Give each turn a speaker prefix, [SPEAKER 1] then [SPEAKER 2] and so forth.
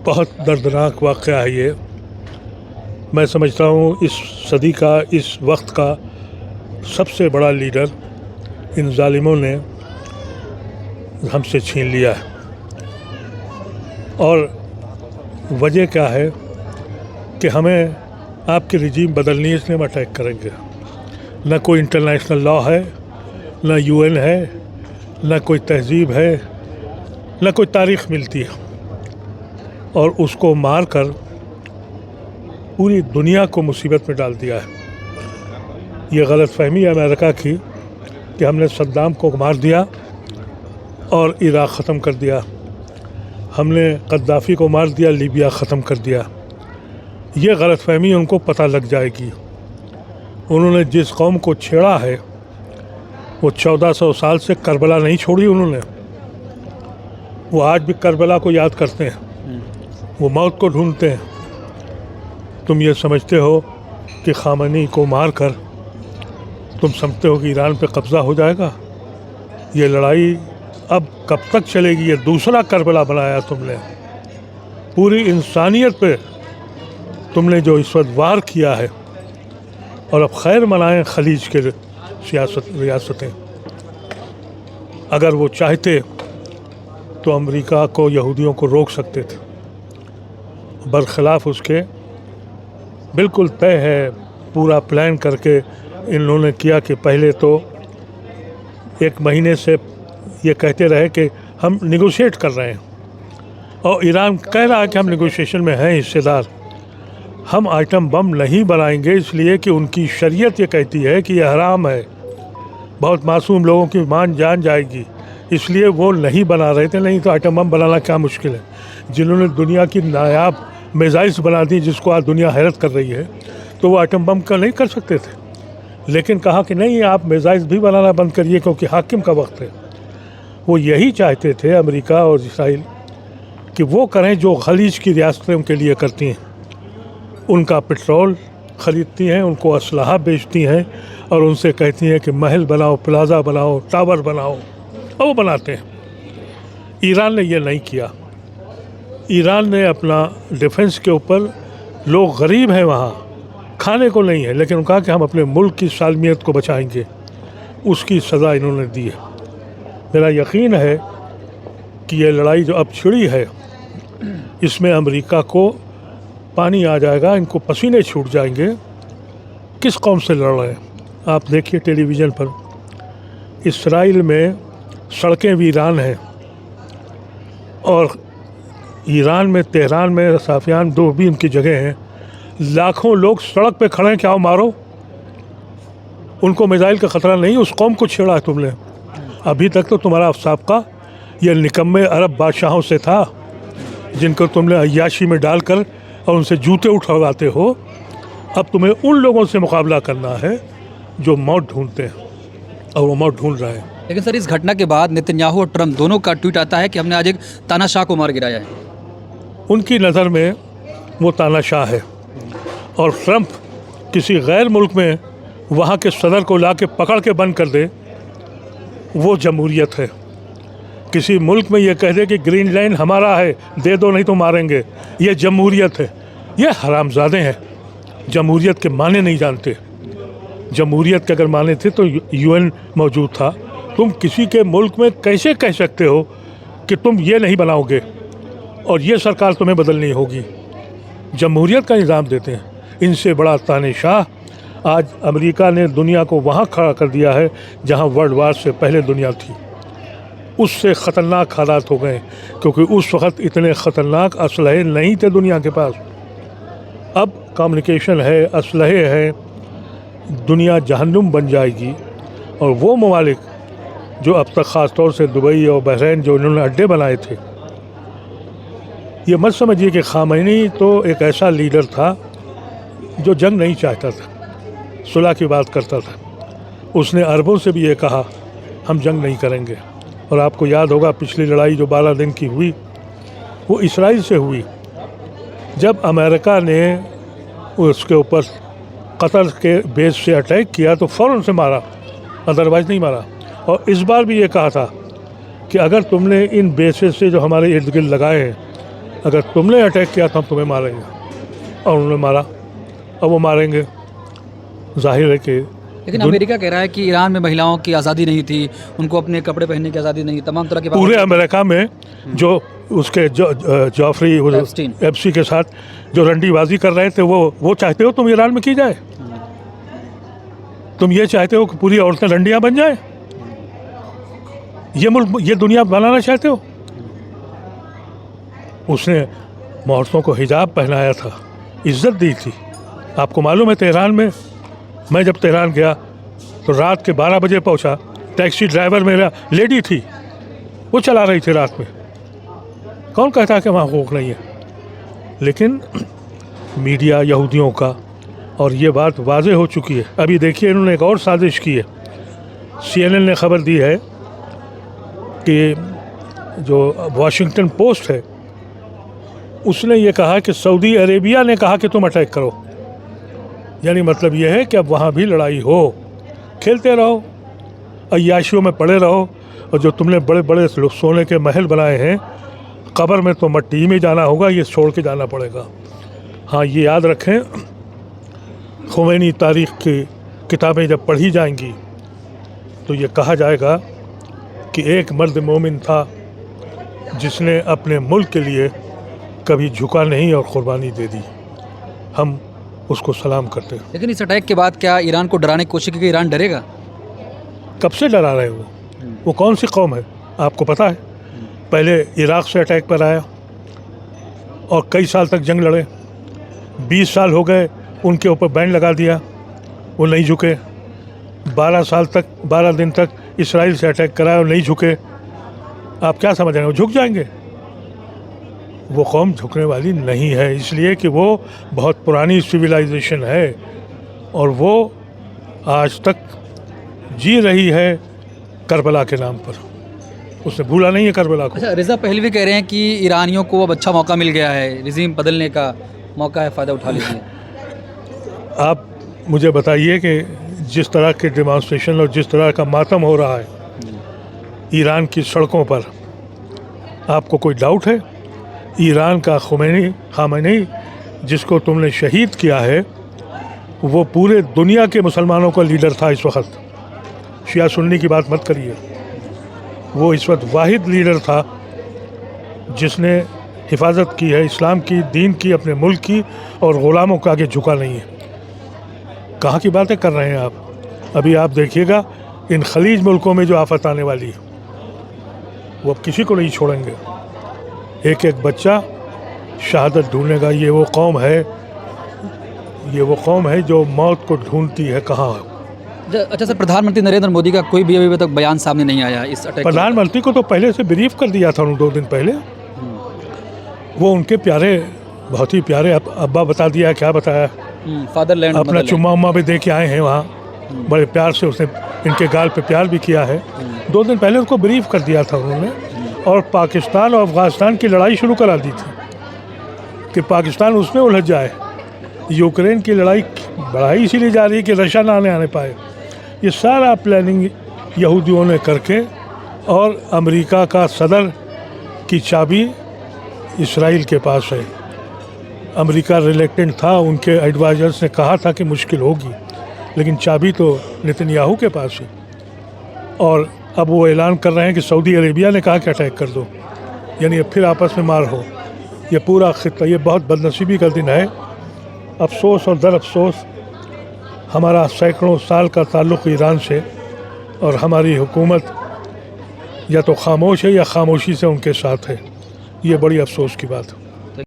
[SPEAKER 1] बहुत दर्दनाक वाक़या है ये। मैं समझता हूँ इस सदी का, इस वक्त का सबसे बड़ा लीडर इन जालिमों ने हमसे छीन लिया है। और वजह क्या है कि हमें आपकी रिजीम बदलनी है, इसलिए हम अटैक करेंगे। न कोई इंटरनेशनल लॉ है, न यूएन है, न कोई तहजीब है, न कोई तारीख़ मिलती है। और उसको मार कर पूरी दुनिया को मुसीबत में डाल दिया है। ये गलतफहमी है अमेरिका की कि हमने सद्दाम को मार दिया और इराक़ ख़त्म कर दिया, हमने गद्दाफ़ी को मार दिया, लीबिया ख़त्म कर दिया। ये गलतफहमी उनको पता लग जाएगी। उन्होंने जिस कौम को छेड़ा है वो 1400 साल से करबला नहीं छोड़ी उन्होंने। वो आज भी करबला को याद करते हैं, वो मौत को ढूंढते हैं। तुम ये समझते हो कि खामनी को मार कर तुम समझते हो कि ईरान पे कब्ज़ा हो जाएगा? ये लड़ाई अब कब तक चलेगी? ये दूसरा करबला बनाया तुमने। पूरी इंसानियत पे तुमने जो इस वक्त वार किया है। और अब खैर मनाएं खलीज के रियासतें। अगर वो चाहते तो अमेरिका को, यहूदियों को रोक सकते थे। बरखिलाफ़ उसके बिल्कुल तय है, पूरा प्लान करके इन्होंने किया कि पहले तो एक महीने से ये कहते रहे कि हम नेगोशिएट कर रहे हैं, और ईरान कह रहा है कि हम नेगोशिएशन में हैं हिस्सेदार। हम आइटम बम नहीं बनाएंगे इसलिए कि उनकी शरीयत ये कहती है कि यह हराम है, बहुत मासूम लोगों की जान जाएगी, इसलिए वो नहीं बना रहे थे। नहीं तो आइटम बम बनाना क्या मुश्किल है? जिन्होंने दुनिया की नायाब मिसाइल्स बना दी जिसको आज दुनिया हैरत कर रही है, तो वो आइटम बम का नहीं कर सकते थे। लेकिन कहा कि नहीं, आप मिसाइल्स भी बनाना बंद करिए क्योंकि हाकिम का वक्त है। वो यही चाहते थे अमेरिका और इसराइल कि वो करें जो खलीज की रियासतें उनके लिए करती हैं। उनका पेट्रोल ख़रीदती हैं, उनको असलहा बेचती हैं और उनसे कहती हैं कि महल बनाओ, प्लाजा बनाओ, टावर बनाओ, और वो बनाते हैं। ईरान ने ये नहीं किया। ईरान ने अपना डिफेंस के ऊपर, लोग गरीब हैं वहाँ, खाने को नहीं है, लेकिन उन्होंने कहा कि हम अपने मुल्क की सालमियत को बचाएंगे। उसकी सज़ा इन्होंने दी है। मेरा यकीन है कि ये लड़ाई जो अब छिड़ी है, इसमें अमेरिका को पानी आ जाएगा, इनको पसीने छूट जाएंगे। किस कौम से लड़ रहे हैं आप देखिए टेलीविज़न पर। इसराइल में सड़कें वीरान हैं, और ईरान में, तेहरान में, साफियान, दो भी उनकी जगह हैं। लाखों लोग सड़क पे खड़े हैं कि आओ मारो। उनको मिसाइल का ख़तरा नहीं, उस कौम को छेड़ा है तुमने। अभी तक तो तुम्हारा साबका ये निकम्मे अरब बादशाहों से था जिनको तुमने अय्याशी में डालकर और उनसे जूते उठवाते हो। अब तुम्हें उन लोगों से मुकाबला करना है जो मौत ढूंढते हैं, और वो मौत ढूंढ रहे हैं।
[SPEAKER 2] लेकिन सर, इस घटना के बाद नेतन्याहू और ट्रंप दोनों का ट्वीट आता है कि हमने आज एक तानाशाह को मार गिराया है।
[SPEAKER 1] उनकी नज़र में वो तानाशाह है, और ट्रंप किसी गैर मुल्क में वहाँ के सदर को ला के पकड़ के बंद कर दे, वो जमहूरियत है। किसी मुल्क में ये कह दे कि ग्रीन लाइन हमारा है, दे दो नहीं तो मारेंगे, ये जमहूरियत है। ये हरामजादे हैं, जमहूरियत के माने नहीं जानते। जमहूरियत के अगर माने थे तो यूएन मौजूद था। तुम किसी के मुल्क में कैसे कह सकते हो कि तुम ये नहीं बनाओगे और ये सरकार तुम्हें बदलनी होगी? जमहूरियत का निज़ाम देते हैं। इनसे बड़ा तानाशाह आज अमेरिका ने दुनिया को वहाँ खड़ा कर दिया है जहाँ वर्ल्ड वार से पहले दुनिया थी। उससे ख़तरनाक हालात हो गए, क्योंकि उस वक़्त इतने ख़तरनाक असलहे नहीं थे दुनिया के पास। अब कम्युनिकेशन है, असलहे हैं, दुनिया जहन्नुम बन जाएगी। और वो ममालिक जो अब तक ख़ास तौर से दुबई और बहरीन जो इन्होंने अड्डे बनाए थे, ये मत समझिए कि खामनी तो एक ऐसा लीडर था जो जंग नहीं चाहता था, सुलह की बात करता था। उसने अरबों से भी ये कहा हम जंग नहीं करेंगे। और आपको याद होगा पिछली लड़ाई जो 12 दिन की हुई, वो इसराइल से हुई। जब अमेरिका ने उसके ऊपर कतर के बेस से अटैक किया तो फ़ौरन से मारा, अदरवाइज़ नहीं मारा। और इस बार भी ये कहा था कि अगर तुमने इन बेसेस से जो हमारे इर्द गिर्द लगाए हैं अगर तुमने अटैक किया तो हम तुम्हें मारेंगे, और उन्होंने मारा, अब वो मारेंगे। जाहिर है कि
[SPEAKER 2] लेकिन अमेरिका कह रहा है कि ईरान में महिलाओं की आज़ादी नहीं थी, उनको अपने कपड़े पहनने की आज़ादी नहीं, तमाम तरह के
[SPEAKER 1] पूरे अमेरिका में जो उसके जॉफरी एप्स्टीन के साथ जो रंडीबाजी कर रहे थे, वो चाहते हो तुम ईरान में की जाए? तुम ये चाहते हो कि पूरी औरतें रंडियाँ बन जाए? ये मुल्क, ये दुनिया बनाना चाहते हो? उसने औरतों को हिजाब पहनाया था, इज्जत दी थी। आपको मालूम है तेहरान में, मैं जब तेहरान गया तो रात के 12 बजे पहुंचा, टैक्सी ड्राइवर मेरा लेडी थी, वो चला रही थी रात में। कौन कहता है कि वहाँ हुकूक नहीं है? लेकिन मीडिया यहूदियों का, और ये बात वाज़ेह हो चुकी है। अभी देखिए इन्होंने एक और साजिश की है। CNN ने खबर दी है कि जो वाशिंगटन पोस्ट है उसने ये कहा कि सऊदी अरेबिया ने कहा कि तुम अटैक करो। यानी मतलब ये है कि अब वहाँ भी लड़ाई हो, खेलते रहो, अय्याशियों में पड़े रहो, और जो तुमने बड़े बड़े सोने के महल बनाए हैं, कब्र में तो मट्टी में जाना होगा, ये छोड़ के जाना पड़ेगा। हाँ, ये याद रखें, ख़ुमैनी तारीख़ की किताबें जब पढ़ी जाएंगी तो ये कहा जाएगा कि एक मर्द मोमिन था जिसने अपने मुल्क के लिए कभी झुका नहीं और क़ुरबानी दे दी। हम उसको सलाम करते हैं।
[SPEAKER 2] लेकिन इस अटैक के बाद क्या ईरान को डराने की कोशिश की कि ईरान डरेगा?
[SPEAKER 1] कब से डरा रहे हो? वो कौन सी कौम है आपको पता है? पहले इराक़ से अटैक पर आया और कई साल तक जंग लड़े, 20 साल हो गए, उनके ऊपर बैन लगा दिया, वो नहीं झुके। 12 दिन तक इसराइल से अटैक कराया और नहीं झुके। आप क्या समझ रहे हैं वो झुक जाएंगे? वो कौम झुकने वाली नहीं है, इसलिए कि वो बहुत पुरानी सिविलाइजेशन है और वो आज तक जी रही है करबला के नाम पर। उसने भूला नहीं है करबला को।
[SPEAKER 2] अच्छा, रिज़ा पहलवी कह रहे हैं कि ईरानियों को अब अच्छा मौका मिल गया है, रिजीम बदलने का मौका है, फ़ायदा उठा लीजिए।
[SPEAKER 1] आप मुझे बताइए कि जिस तरह के डेमॉन्स्ट्रेशन और जिस तरह का मातम हो रहा है ईरान की सड़कों पर, आपको कोई डाउट है? ईरान का खामेनी जिसको तुमने शहीद किया है, वो पूरे दुनिया के मुसलमानों का लीडर था इस वक्त। शिया सुन्नी की बात मत करिए, वो इस वक्त वाहिद लीडर था जिसने हिफाजत की है इस्लाम की, दीन की, अपने मुल्क की, और ग़ुलामों के आगे झुका नहीं है। कहाँ की बातें कर रहे हैं आप? अभी आप देखिएगा इन खलीज मुल्कों में जो आफत आने वाली है वो अब किसी को नहीं छोड़ेंगे। एक एक बच्चा शहादत ढूंढेगा। ये वो कौम है जो मौत को ढूंढती है कहाँ।
[SPEAKER 2] अच्छा सर, प्रधानमंत्री नरेंद्र मोदी का कोई भी अभी तक बयान सामने नहीं आया इस अटैक?
[SPEAKER 1] प्रधानमंत्री को तो पहले से ब्रीफ कर दिया था उन्होंने 2 दिन पहले। वो उनके प्यारे, बहुत ही प्यारे अब्बा बता दिया। क्या बताया?
[SPEAKER 2] फादरलैंड
[SPEAKER 1] अपना चुम्मा उम्मा भी दे के आए हैं वहाँ, बड़े प्यार से उसने इनके गाल पे प्यार भी किया है। 2 दिन पहले उनको ब्रीफ कर दिया था उन्होंने, और पाकिस्तान और अफगानिस्तान की लड़ाई शुरू करा दी थी कि पाकिस्तान उसमें उलझ जाए। यूक्रेन की लड़ाई बढ़ाई इसीलिए जा रही है कि रशिया ना आने पाए। ये सारा प्लानिंग यहूदियों ने करके, और अमेरिका का सदर की चाबी इसराइल के पास है। अमेरिका रिलेक्टेंट था, उनके एडवाइजर्स ने कहा था कि मुश्किल होगी, लेकिन चाबी तो नेतन्याहू के पास है। और अब वो ऐलान कर रहे हैं कि सऊदी अरेबिया ने कहा कि अटैक कर दो, यानी अब फिर आपस में मार हो। ये पूरा खित्ता, ये बहुत बदनसीबी का दिन है। अफसोस और दर अफसोस हमारा सैकड़ों साल का ताल्लुक़ ईरान से, और हमारी हुकूमत या तो खामोश है या खामोशी से उनके साथ है। ये बड़ी अफसोस की बात है।